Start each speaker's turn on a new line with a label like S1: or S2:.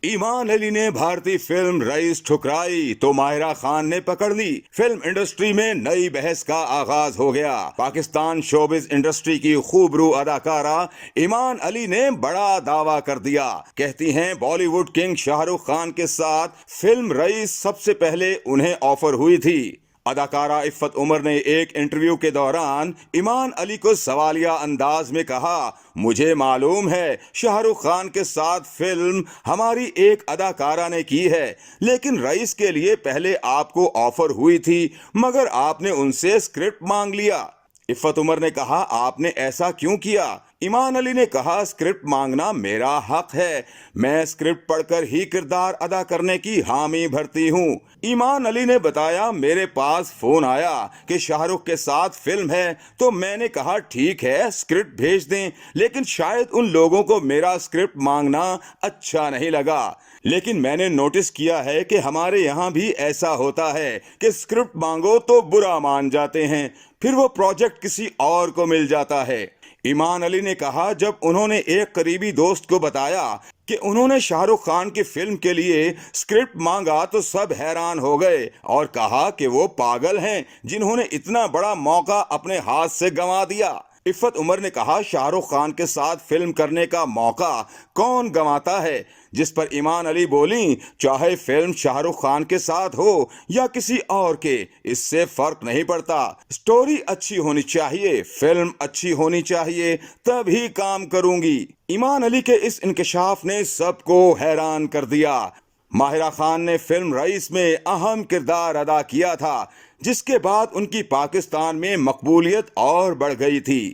S1: ایمان علی نے بھارتی فلم رئیس ٹھکرائی تو ماہرہ خان نے پکڑ لی۔ فلم انڈسٹری میں نئی بحث کا آغاز ہو گیا۔ پاکستان شوبز انڈسٹری کی خوبرو اداکارہ ایمان علی نے بڑا دعویٰ کر دیا۔ کہتی ہیں بالی ووڈ کنگ شاہ رخ خان کے ساتھ فلم رئیس سب سے پہلے انہیں آفر ہوئی تھی۔ اداکارہ عفت عمر نے ایک انٹرویو کے دوران ایمان علی کو سوالیہ انداز میں کہا، مجھے معلوم ہے شاہ رخ خان کے ساتھ فلم ہماری ایک اداکارہ نے کی ہے، لیکن رئیس کے لیے پہلے آپ کو آفر ہوئی تھی مگر آپ نے ان سے اسکرپٹ مانگ لیا۔ عفت عمر نے کہا، آپ نے ایسا کیوں کیا؟ ایمان علی نے کہا، اسکرپٹ مانگنا میرا حق ہے، میں اسکرپٹ پڑھ کر ہی کردار ادا کرنے کی حامی بھرتی ہوں۔ ایمان علی نے بتایا، میرے پاس فون آیا کہ شاہ رخ کے ساتھ فلم ہے تو میں نے کہا ٹھیک ہے اسکرپٹ بھیج دیں، لیکن شاید ان لوگوں کو میرا اسکرپٹ مانگنا اچھا نہیں لگا، لیکن میں نے نوٹس کیا ہے کہ ہمارے یہاں بھی ایسا ہوتا ہے کہ اسکرپٹ مانگو تو برا مان جاتے ہیں، پھر وہ پروجیکٹ کسی اور کو مل جاتا ہے۔ ایمان علی نے کہا، جب انہوں نے ایک قریبی دوست کو بتایا کہ انہوں نے شاہ رخ خان کی فلم کے لیے اسکرپٹ مانگا تو سب حیران ہو گئے اور کہا کہ وہ پاگل ہیں جنہوں نے اتنا بڑا موقع اپنے ہاتھ سے گنوا دیا۔ عفت عمر نے کہا، شاہ رخ خان کے ساتھ فلم کرنے کا موقع کون گنواتا ہے؟ جس پر ایمان علی بولیں، چاہے فلم شاہ رخ خان کے ساتھ ہو یا کسی اور کے، اس سے فرق نہیں پڑتا، سٹوری اچھی ہونی چاہیے، فلم اچھی ہونی چاہیے، تب ہی کام کروں گی۔ ایمان علی کے اس انکشاف نے سب کو حیران کر دیا۔ ماہرہ خان نے فلم رئیس میں اہم کردار ادا کیا تھا، جس کے بعد ان کی پاکستان میں مقبولیت اور بڑھ گئی تھی۔